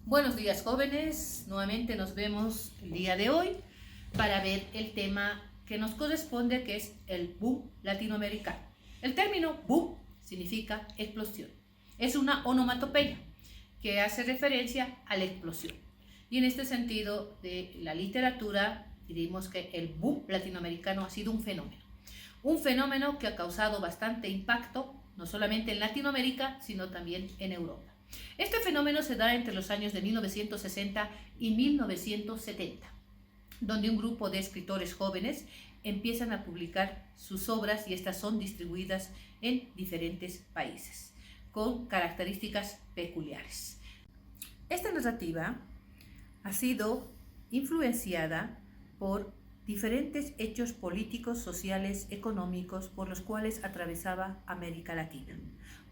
Buenos días, jóvenes, nuevamente nos vemos el día de hoy para ver el tema que nos corresponde, que es el boom latinoamericano. El término boom significa explosión, es una onomatopeya que hace referencia a la explosión, y en este sentido de la literatura diríamos que el boom latinoamericano ha sido un fenómeno que ha causado bastante impacto no solamente en Latinoamérica sino también en Europa. Este fenómeno se da entre los años de 1960 y 1970, donde un grupo de escritores jóvenes empiezan a publicar sus obras y estas son distribuidas en diferentes países, con características peculiares. Esta narrativa ha sido influenciada por diferentes hechos políticos, sociales, económicos por los cuales atravesaba América Latina.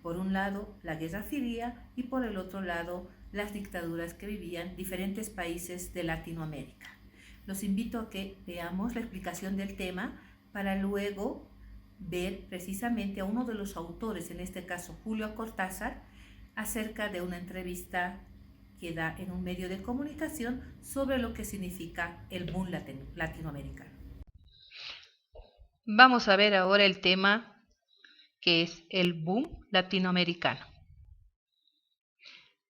Por un lado, la Guerra Fría y por el otro lado, las dictaduras que vivían diferentes países de Latinoamérica. Los invito a que veamos la explicación del tema para luego ver precisamente a uno de los autores, en este caso Julio Cortázar, acerca de una entrevista que da en un medio de comunicación sobre lo que significa el boom latinoamericano. Vamos a ver ahora el tema que es el boom latinoamericano.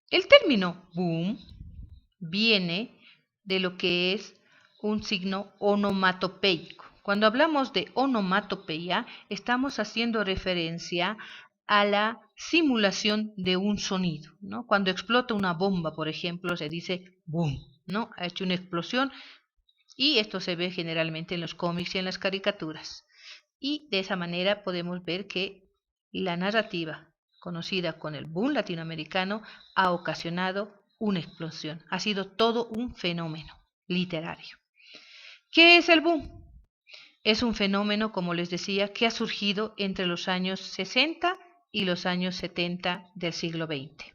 El término boom viene de lo que es un signo onomatopeico. Cuando hablamos de onomatopeya, estamos haciendo referencia a la simulación de un sonido, ¿no? Cuando explota una bomba, por ejemplo, se dice boom, ¿no? Ha hecho una explosión, y esto se ve generalmente en los cómics y en las caricaturas. Y de esa manera podemos ver que la narrativa conocida con el boom latinoamericano ha ocasionado una explosión. Ha sido todo un fenómeno literario. ¿Qué es el boom? Es un fenómeno, como les decía, que ha surgido entre los años 60 y los años 70 del siglo XX.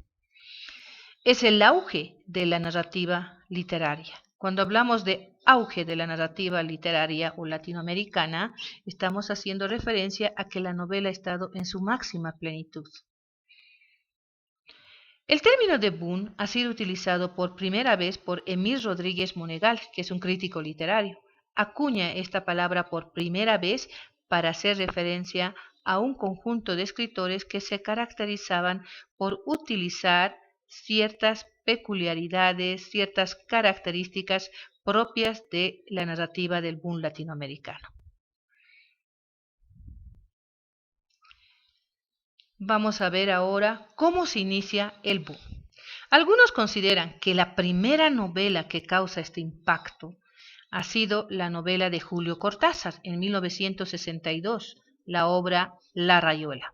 Es el auge de la narrativa literaria. Cuando hablamos de auge de la narrativa literaria o latinoamericana, estamos haciendo referencia a que la novela ha estado en su máxima plenitud. El término de boom ha sido utilizado por primera vez por Emil Rodríguez Monegal, que es un crítico literario. Acuña esta palabra por primera vez para hacer referencia a un conjunto de escritores que se caracterizaban por utilizar ciertas peculiaridades, ciertas características propias de la narrativa del boom latinoamericano. Vamos a ver ahora cómo se inicia el boom. Algunos consideran que la primera novela que causa este impacto ha sido la novela de Julio Cortázar en 1962, la obra La Rayuela.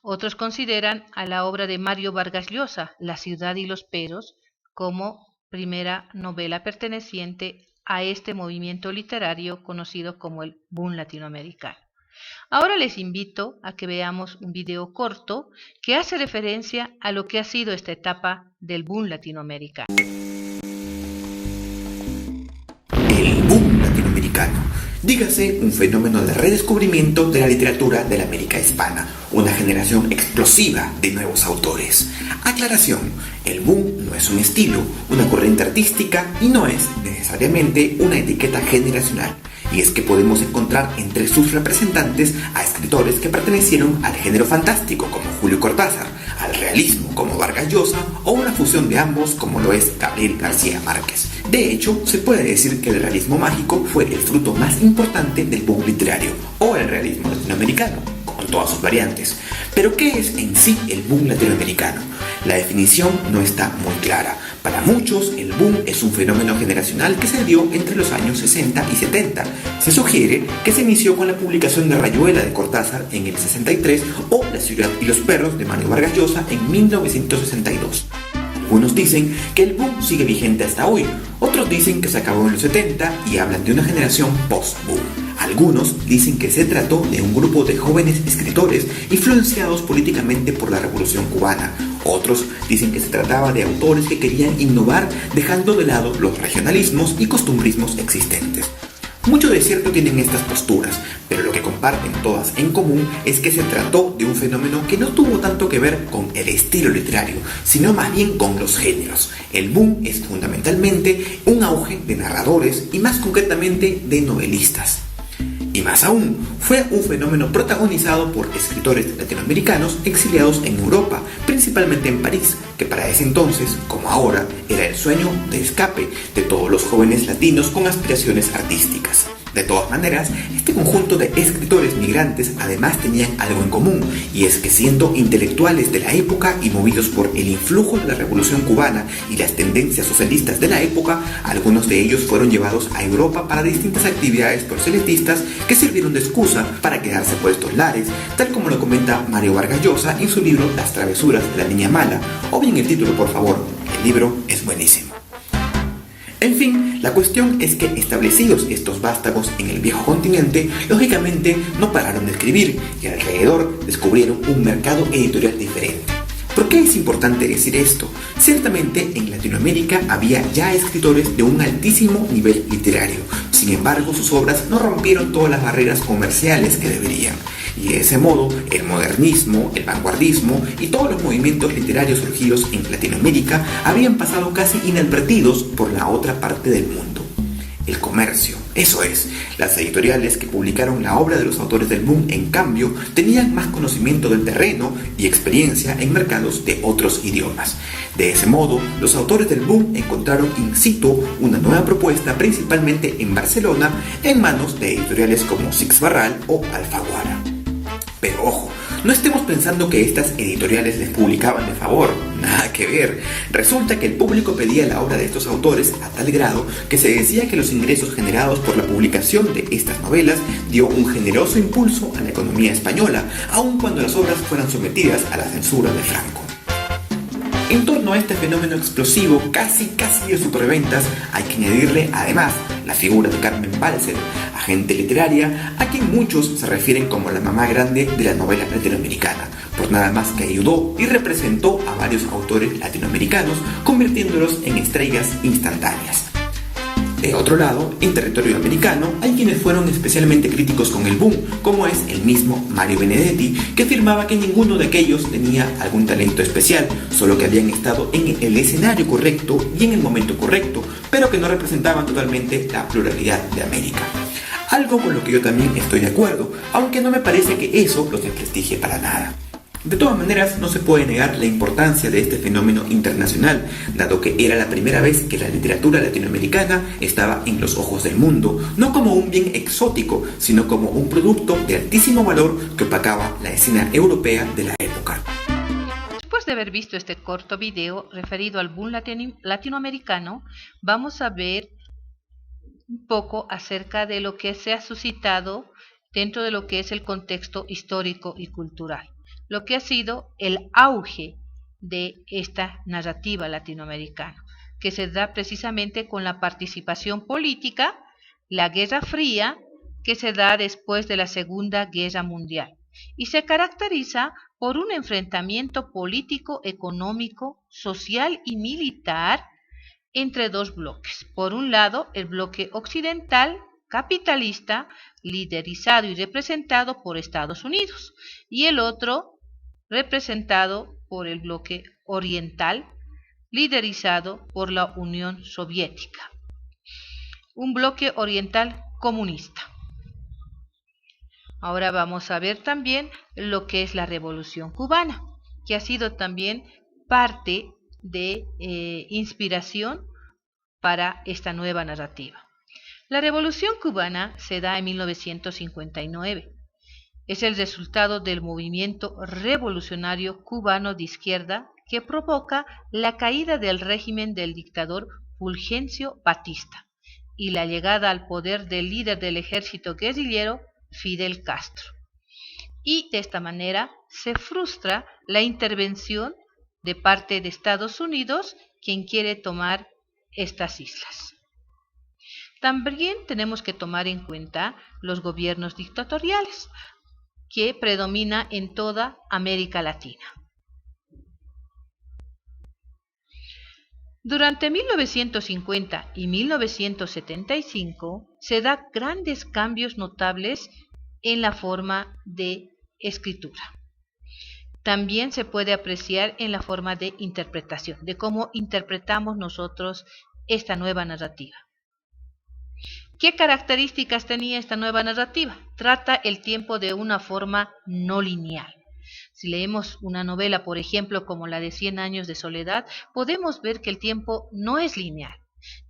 Otros consideran a la obra de Mario Vargas Llosa, La ciudad y los perros, como primera novela perteneciente a este movimiento literario conocido como el boom latinoamericano. Ahora les invito a que veamos un video corto que hace referencia a lo que ha sido esta etapa del boom latinoamericano. El boom latinoamericano, dígase un fenómeno de redescubrimiento de la literatura de la América hispana, una generación explosiva de nuevos autores. Aclaración, el boom no es un estilo, una corriente artística y no es necesariamente una etiqueta generacional. Y es que podemos encontrar entre sus representantes a escritores que pertenecieron al género fantástico como Julio Cortázar, al realismo como Vargas Llosa o una fusión de ambos como lo es Gabriel García Márquez. De hecho, se puede decir que el realismo mágico fue el fruto más importante del boom literario o el realismo latinoamericano, con todas sus variantes. Pero ¿qué es en sí el boom latinoamericano? La definición no está muy clara. Para muchos, el boom es un fenómeno generacional que se dio entre los años 60 y 70. Se sugiere que se inició con la publicación de Rayuela de Cortázar en el 63 o La ciudad y los perros de Mario Vargas Llosa en 1962. Algunos dicen que el boom sigue vigente hasta hoy, otros dicen que se acabó en los 70 y hablan de una generación post-boom. Algunos dicen que se trató de un grupo de jóvenes escritores influenciados políticamente por la Revolución Cubana. Otros dicen que se trataba de autores que querían innovar dejando de lado los regionalismos y costumbrismos existentes. Mucho de cierto tienen estas posturas, pero lo que comparten todas en común es que se trató de un fenómeno que no tuvo tanto que ver con el estilo literario, sino más bien con los géneros. El boom es fundamentalmente un auge de narradores y más concretamente de novelistas. Y más aún, fue un fenómeno protagonizado por escritores latinoamericanos exiliados en Europa, principalmente en París, que para ese entonces, como ahora, era el sueño de escape de todos los jóvenes latinos con aspiraciones artísticas. De todas maneras, este conjunto de escritores migrantes además tenían algo en común, y es que siendo intelectuales de la época y movidos por el influjo de la Revolución Cubana y las tendencias socialistas de la época, algunos de ellos fueron llevados a Europa para distintas actividades proselitistas que sirvieron de excusa para quedarse por estos lares, tal como lo comenta Mario Vargas Llosa en su libro Las travesuras de la niña mala, o bien el título, por favor, el libro es buenísimo. En fin, la cuestión es que establecidos estos vástagos en el viejo continente, lógicamente no pararon de escribir y alrededor descubrieron un mercado editorial diferente. ¿Por qué es importante decir esto? Ciertamente en Latinoamérica había ya escritores de un altísimo nivel literario, sin embargo sus obras no rompieron todas las barreras comerciales que deberían. Y de ese modo, el modernismo, el vanguardismo y todos los movimientos literarios surgidos en Latinoamérica habían pasado casi inadvertidos por la otra parte del mundo. El comercio, eso es, las editoriales que publicaron la obra de los autores del boom, en cambio, tenían más conocimiento del terreno y experiencia en mercados de otros idiomas. De ese modo, los autores del boom encontraron in situ una nueva propuesta, principalmente en Barcelona, en manos de editoriales como Six Barral o Alfaguara. Pero ojo, no estemos pensando que estas editoriales les publicaban de favor, nada que ver. Resulta que el público pedía la obra de estos autores a tal grado que se decía que los ingresos generados por la publicación de estas novelas dio un generoso impulso a la economía española, aun cuando las obras fueran sometidas a la censura de Franco. En torno a este fenómeno explosivo, casi de superventas, hay que añadirle además la figura de Carmen Balcells, agente literaria, a quien muchos se refieren como la mamá grande de la novela latinoamericana, por nada más que ayudó y representó a varios autores latinoamericanos, convirtiéndolos en estrellas instantáneas. De otro lado, en territorio americano, hay quienes fueron especialmente críticos con el boom, como es el mismo Mario Benedetti, que afirmaba que ninguno de aquellos tenía algún talento especial, solo que habían estado en el escenario correcto y en el momento correcto, pero que no representaban totalmente la pluralidad de América. Algo con lo que yo también estoy de acuerdo, aunque no me parece que eso los desprestigie para nada. De todas maneras, no se puede negar la importancia de este fenómeno internacional, dado que era la primera vez que la literatura latinoamericana estaba en los ojos del mundo, no como un bien exótico, sino como un producto de altísimo valor que opacaba la escena europea de la época. Después de haber visto este corto video referido al boom latinoamericano, vamos a ver un poco acerca de lo que se ha suscitado dentro de lo que es el contexto histórico y cultural, lo que ha sido el auge de esta narrativa latinoamericana, que se da precisamente con la participación política, la Guerra Fría, que se da después de la Segunda Guerra Mundial, y se caracteriza por un enfrentamiento político, económico, social y militar entre dos bloques. Por un lado, el bloque occidental capitalista, liderizado y representado por Estados Unidos, y el otro representado por el bloque oriental, liderizado por la Unión Soviética, un bloque oriental comunista. Ahora vamos a ver también lo que es la Revolución Cubana, que ha sido también parte de inspiración para esta nueva narrativa. La Revolución Cubana se da en 1959. Es el resultado del movimiento revolucionario cubano de izquierda que provoca la caída del régimen del dictador Fulgencio Batista y la llegada al poder del líder del ejército guerrillero Fidel Castro. Y de esta manera se frustra la intervención de parte de Estados Unidos, quien quiere tomar estas islas. También tenemos que tomar en cuenta los gobiernos dictatoriales que predomina en toda América Latina. Durante 1950 y 1975 se da grandes cambios notables en la forma de escritura. También se puede apreciar en la forma de interpretación, de cómo interpretamos nosotros esta nueva narrativa. ¿Qué características tenía esta nueva narrativa? Trata el tiempo de una forma no lineal. Si leemos una novela, por ejemplo, como la de 100 años de soledad, podemos ver que el tiempo no es lineal,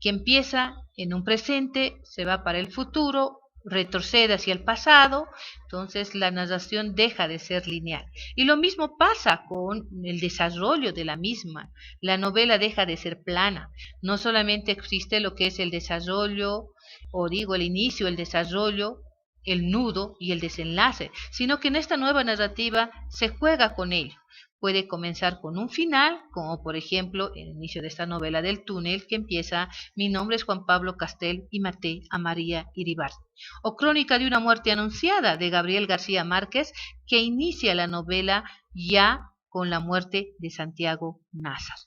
que empieza en un presente, se va para el futuro, retrocede hacia el pasado, entonces la narración deja de ser lineal. Y lo mismo pasa con el desarrollo de la misma. La novela deja de ser plana. No solamente existe lo que es el desarrollo, o digo el inicio, el desarrollo, el nudo y el desenlace, sino que en esta nueva narrativa se juega con ello. Puede comenzar con un final, como por ejemplo el inicio de esta novela del túnel, que empieza: mi nombre es Juan Pablo Castel y maté a María Iribar. O Crónica de una muerte anunciada, de Gabriel García Márquez, que inicia la novela ya con la muerte de Santiago Nazar.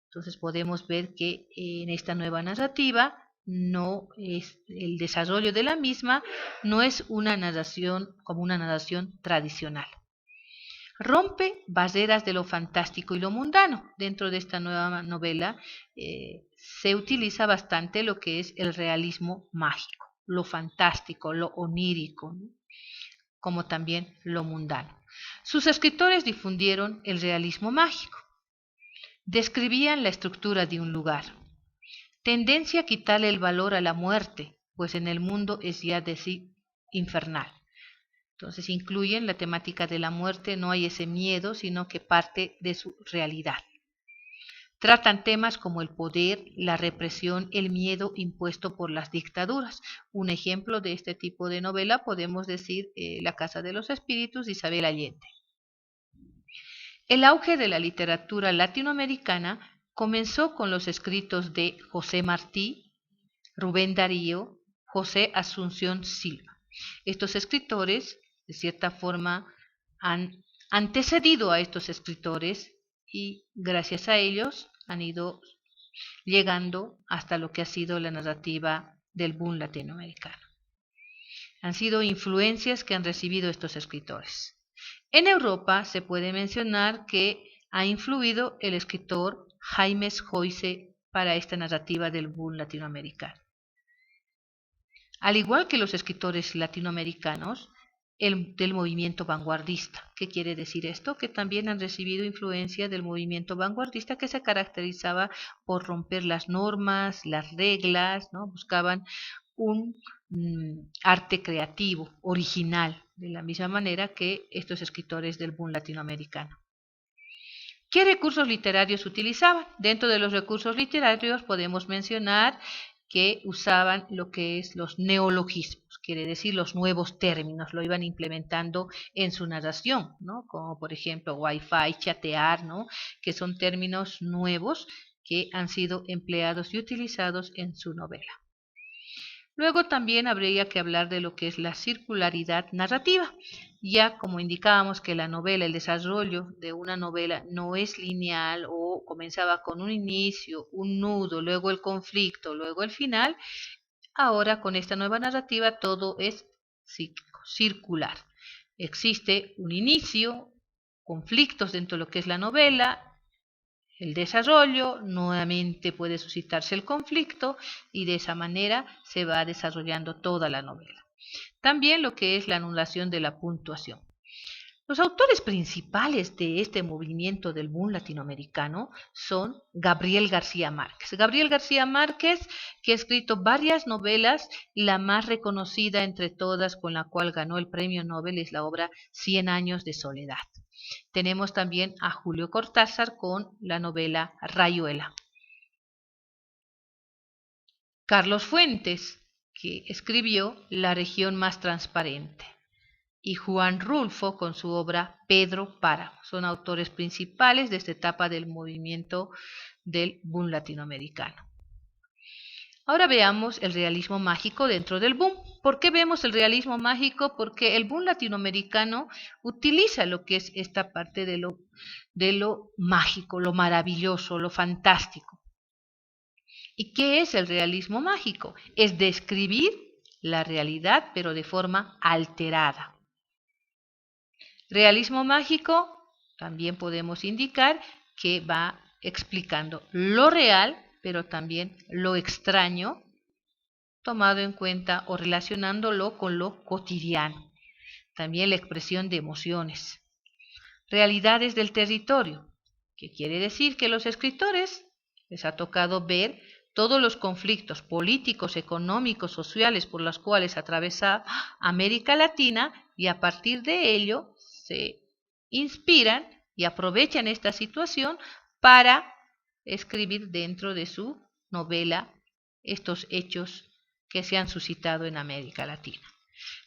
Entonces podemos ver que en esta nueva narrativa no es el desarrollo de la misma, no es una narración como una narración tradicional. Rompe barreras de lo fantástico y lo mundano. Dentro de esta nueva novela se utiliza bastante lo que es el realismo mágico, lo fantástico, lo onírico, ¿no? Como también lo mundano. Sus escritores difundieron el realismo mágico. Describían la estructura de un lugar. Tendencia a quitarle el valor a la muerte, pues en el mundo es ya de sí infernal. Entonces incluyen la temática de la muerte, no hay ese miedo, sino que parte de su realidad. Tratan temas como el poder, la represión, el miedo impuesto por las dictaduras. Un ejemplo de este tipo de novela podemos decir La Casa de los Espíritus, de Isabel Allende. El auge de la literatura latinoamericana comenzó con los escritos de José Martí, Rubén Darío, José Asunción Silva. Estos escritores, de cierta forma, han antecedido a estos escritores y gracias a ellos han ido llegando hasta lo que ha sido la narrativa del boom latinoamericano. Han sido influencias que han recibido estos escritores. En Europa se puede mencionar que ha influido el escritor Jaime Joyce para esta narrativa del boom latinoamericano. Al igual que los escritores latinoamericanos del movimiento vanguardista. ¿Qué quiere decir esto? Que también han recibido influencia del movimiento vanguardista, que se caracterizaba por romper las normas, las reglas, ¿no? Buscaban un arte creativo, original, de la misma manera que estos escritores del boom latinoamericano. ¿Qué recursos literarios utilizaban? Dentro de los recursos literarios podemos mencionar que usaban lo que es los neologismos, quiere decir los nuevos términos, lo iban implementando en su narración, ¿no? Como por ejemplo wifi, chatear, ¿no? Que son términos nuevos que han sido empleados y utilizados en su novela. Luego también habría que hablar de lo que es la circularidad narrativa. Ya como indicábamos que la novela, el desarrollo de una novela no es lineal o comenzaba con un inicio, un nudo, luego el conflicto, luego el final, ahora con esta nueva narrativa todo es circular. Existe un inicio, conflictos dentro de lo que es la novela, el desarrollo, nuevamente puede suscitarse el conflicto y de esa manera se va desarrollando toda la novela. También lo que es la anulación de la puntuación. Los autores principales de este movimiento del boom latinoamericano son Gabriel García Márquez. Gabriel García Márquez, que ha escrito varias novelas, la más reconocida entre todas con la cual ganó el premio Nobel es la obra 100 años de soledad. Tenemos también a Julio Cortázar con la novela Rayuela. Carlos Fuentes, que escribió La región más transparente. Y Juan Rulfo con su obra Pedro Páramo. Son autores principales de esta etapa del movimiento del boom latinoamericano. Ahora veamos el realismo mágico dentro del boom. ¿Por qué vemos el realismo mágico? Porque el boom latinoamericano utiliza lo que es esta parte de lo mágico, lo maravilloso, lo fantástico. ¿Y qué es el realismo mágico? Es describir la realidad, pero de forma alterada. Realismo mágico también podemos indicar que va explicando lo real, pero también lo extraño, tomado en cuenta o relacionándolo con lo cotidiano. También la expresión de emociones. Realidades del territorio, que quiere decir que los escritores les ha tocado ver todos los conflictos políticos, económicos, sociales por los cuales atraviesa América Latina y a partir de ello se inspiran y aprovechan esta situación para escribir dentro de su novela estos hechos que se han suscitado en América Latina.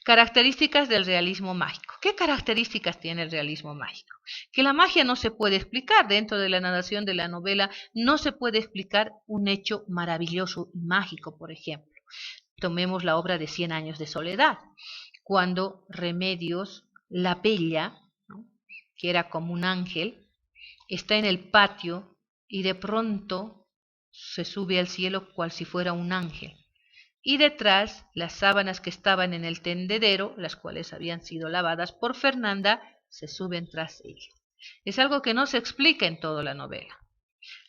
Características del realismo mágico. ¿Qué características tiene el realismo mágico? Que la magia no se puede explicar. Dentro de la narración de la novela no se puede explicar un hecho maravilloso y mágico, por ejemplo. Tomemos la obra de 100 años de soledad, cuando Remedios, la bella, ¿no?, que era como un ángel, está en el patio y de pronto se sube al cielo cual si fuera un ángel. Y detrás las sábanas que estaban en el tendedero, las cuales habían sido lavadas por Fernanda, se suben tras ella. Es algo que no se explica en toda la novela.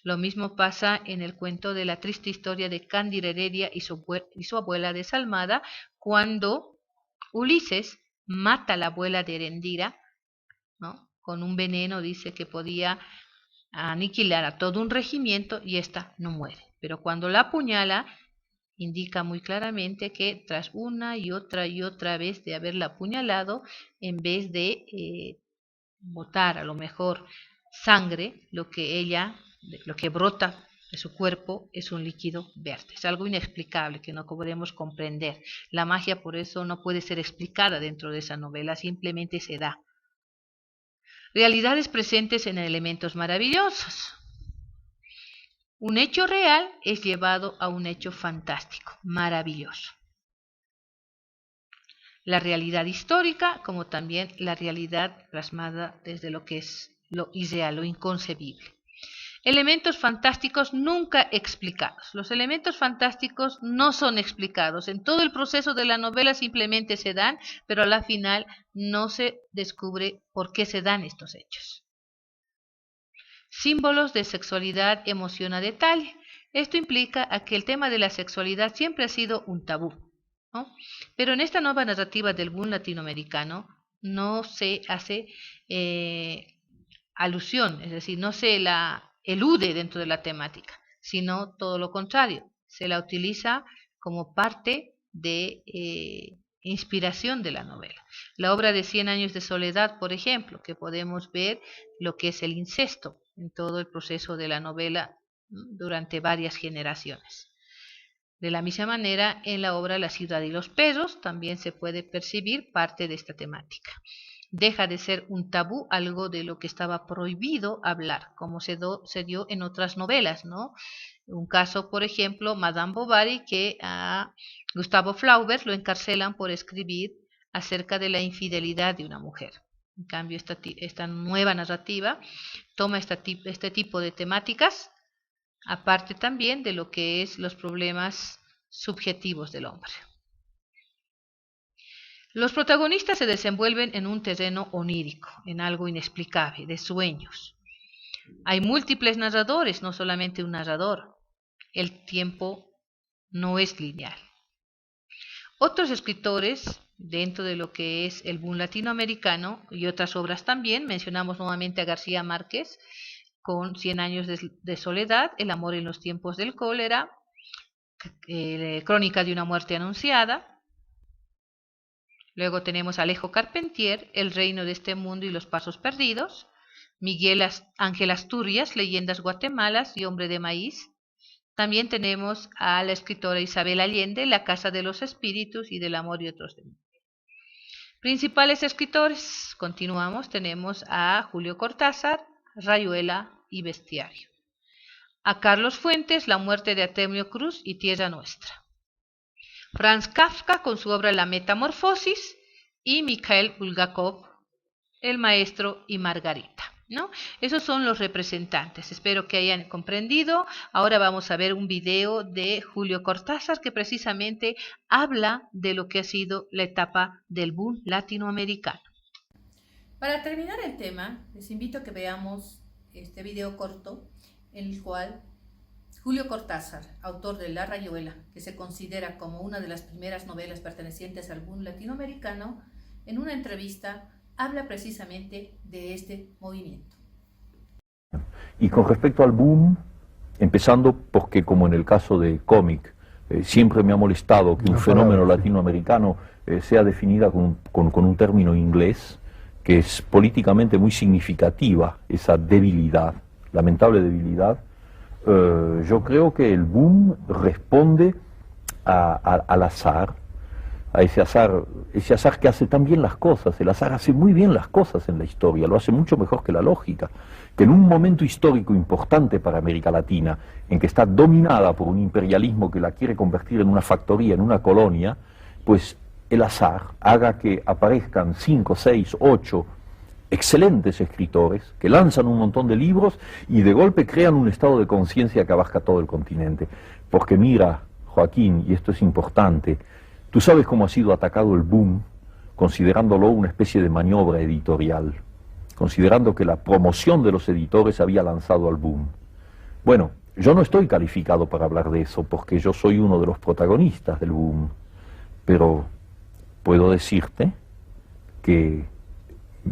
Lo mismo pasa en el cuento de la triste historia de Cándida Heredia y su abuela desalmada, cuando Ulises mata a la abuela de Erendira, ¿no?, con un veneno, dice que podía aniquilar a todo un regimiento y ésta no muere. Pero cuando la apuñala, indica muy claramente que tras una y otra vez de haberla apuñalado, en vez de botar a lo mejor sangre, lo que brota de su cuerpo es un líquido verde. Es algo inexplicable que no podemos comprender. La magia por eso no puede ser explicada dentro de esa novela, simplemente se da. Realidades presentes en elementos maravillosos. Un hecho real es llevado a un hecho fantástico, maravilloso. La realidad histórica, como también la realidad plasmada desde lo que es lo irreal, lo inconcebible. Elementos fantásticos nunca explicados. Los elementos fantásticos no son explicados. En todo el proceso de la novela simplemente se dan, pero a la final no se descubre por qué se dan estos hechos. Símbolos de sexualidad, emoción a detalle. Esto implica a que el tema de la sexualidad siempre ha sido un tabú, ¿no? Pero en esta nueva narrativa del boom latinoamericano no se hace alusión, es decir, no se la elude dentro de la temática, sino todo lo contrario, se la utiliza como parte de inspiración de la novela. La obra de 100 años de soledad, por ejemplo, que podemos ver lo que es el incesto en todo el proceso de la novela durante varias generaciones. De la misma manera, en la obra La ciudad y los perros también se puede percibir parte de esta temática. Deja de ser un tabú, algo de lo que estaba prohibido hablar, como se dio en otras novelas, ¿no? Un caso, por ejemplo, Madame Bovary, que a Gustavo Flaubert lo encarcelan por escribir acerca de la infidelidad de una mujer. En cambio, esta nueva narrativa toma este tipo de temáticas, aparte también de lo que es los problemas subjetivos del hombre. Los protagonistas se desenvuelven en un terreno onírico, en algo inexplicable, de sueños. Hay múltiples narradores, no solamente un narrador. El tiempo no es lineal. Otros escritores, dentro de lo que es el boom latinoamericano y otras obras también, mencionamos nuevamente a García Márquez con 100 años de soledad, El amor en los tiempos del cólera, Crónica de una muerte anunciada. Luego tenemos a Alejo Carpentier, El reino de este mundo y los pasos perdidos, Miguel Ángel Asturias, Leyendas guatemalas y Hombre de maíz. También tenemos a la escritora Isabel Allende, La casa de los espíritus y del amor y otros demonios. Principales escritores, continuamos, tenemos a Julio Cortázar, Rayuela y Bestiario. A Carlos Fuentes, La muerte de Artemio Cruz y Tierra Nuestra. Franz Kafka con su obra La metamorfosis y Mikhail Bulgakov, El maestro y Margarita. ¿no? Esos son los representantes. Espero que hayan comprendido. Ahora vamos a ver un video de Julio Cortázar que precisamente habla de lo que ha sido la etapa del boom latinoamericano. Para terminar el tema, les invito a que veamos este video corto en el cual Julio Cortázar, autor de La Rayuela, que se considera como una de las primeras novelas pertenecientes al boom latinoamericano, en una entrevista habla precisamente de este movimiento. Y con respecto al boom, empezando porque como en el caso de cómic, siempre me ha molestado que un fenómeno latinoamericano sea definida con un término inglés, que es políticamente muy significativa, esa debilidad, lamentable debilidad. Yo creo que el boom responde al azar, a ese azar que hace tan bien las cosas. El azar hace muy bien las cosas en la historia, lo hace mucho mejor que la lógica, que en un momento histórico importante para América Latina, en que está dominada por un imperialismo que la quiere convertir en una factoría, en una colonia, pues el azar haga que aparezcan 5, 6, 8 excelentes escritores que lanzan un montón de libros y de golpe crean un estado de conciencia que abarca todo el continente. Porque mira, Joaquín, y esto es importante, tú sabes cómo ha sido atacado el boom, considerándolo una especie de maniobra editorial, considerando que la promoción de los editores había lanzado al boom. Bueno, yo no estoy calificado para hablar de eso, porque yo soy uno de los protagonistas del boom, pero puedo decirte que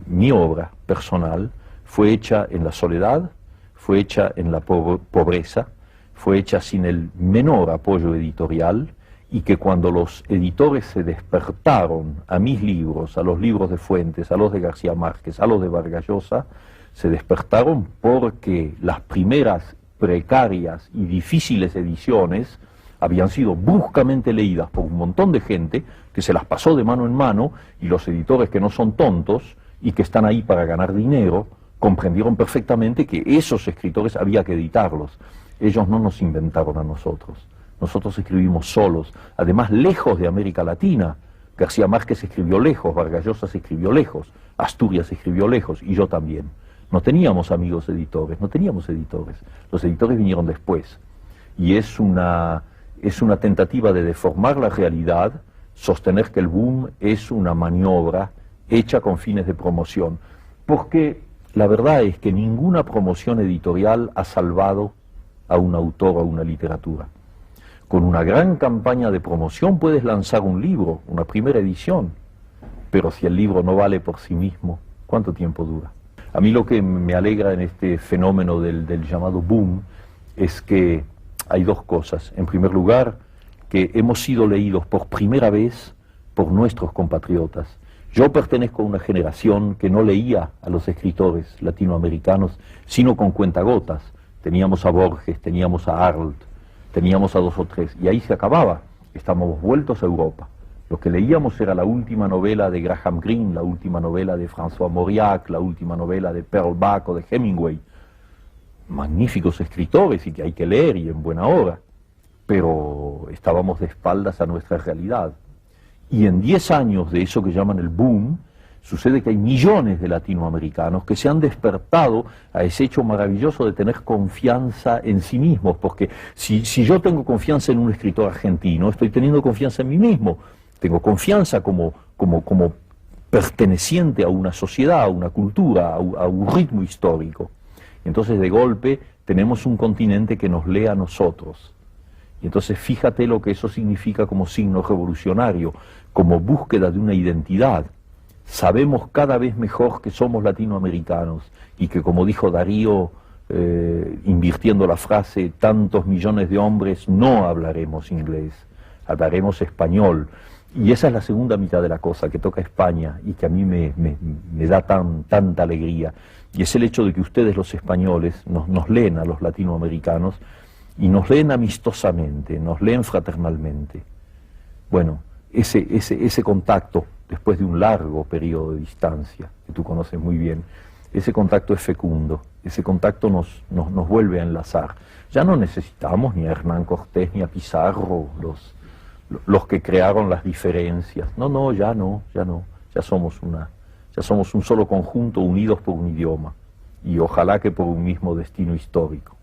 mi obra personal fue hecha en la soledad, fue hecha en la pobreza, fue hecha sin el menor apoyo editorial, y que cuando los editores se despertaron a mis libros, a los libros de Fuentes, a los de García Márquez, a los de Vargas Llosa, se despertaron porque las primeras precarias y difíciles ediciones habían sido bruscamente leídas por un montón de gente que se las pasó de mano en mano, y los editores, que no son tontos y que están ahí para ganar dinero, comprendieron perfectamente que esos escritores había que editarlos. Ellos no nos inventaron a nosotros. Nosotros escribimos solos, además lejos de América Latina. García Márquez escribió lejos, Vargas Llosa se escribió lejos, Asturias escribió lejos, y yo también. No teníamos amigos editores, no teníamos editores. Los editores vinieron después. Y es una tentativa de deformar la realidad, sostener que el boom es una maniobra hecha con fines de promoción. Porque la verdad es que ninguna promoción editorial ha salvado a un autor o a una literatura. Con una gran campaña de promoción puedes lanzar un libro, una primera edición, pero si el libro no vale por sí mismo, ¿cuánto tiempo dura? A mí lo que me alegra en este fenómeno del llamado boom es que hay dos cosas. En primer lugar, que hemos sido leídos por primera vez por nuestros compatriotas. Yo pertenezco a una generación que no leía a los escritores latinoamericanos, sino con cuentagotas. Teníamos a Borges, teníamos a Arlt, teníamos a 2 o 3, y ahí se acababa. Estábamos vueltos a Europa. Lo que leíamos era la última novela de Graham Greene, la última novela de François Mauriac, la última novela de Pearl Buck o de Hemingway. Magníficos escritores y que hay que leer y en buena hora, pero estábamos de espaldas a nuestra realidad. Y en 10 años de eso que llaman el boom, sucede que hay millones de latinoamericanos que se han despertado a ese hecho maravilloso de tener confianza en sí mismos, porque si yo tengo confianza en un escritor argentino, estoy teniendo confianza en mí mismo, tengo confianza como perteneciente a una sociedad, a una cultura, a un ritmo histórico. Entonces de golpe tenemos un continente que nos lee a nosotros. Y entonces fíjate lo que eso significa como signo revolucionario, como búsqueda de una identidad. Sabemos cada vez mejor que somos latinoamericanos y que, como dijo Darío, invirtiendo la frase, tantos millones de hombres no hablaremos inglés, hablaremos español. Y esa es la segunda mitad de la cosa que toca España y que a mí me da tanta alegría. Y es el hecho de que ustedes, los españoles, nos leen a los latinoamericanos y nos leen amistosamente, nos leen fraternalmente. Bueno, ese contacto, después de un largo periodo de distancia, que tú conoces muy bien, ese contacto es fecundo, ese contacto nos vuelve a enlazar. Ya no necesitamos ni a Hernán Cortés ni a Pizarro, los que crearon las diferencias. Ya somos un solo conjunto unidos por un idioma. y ojalá que por un mismo destino histórico.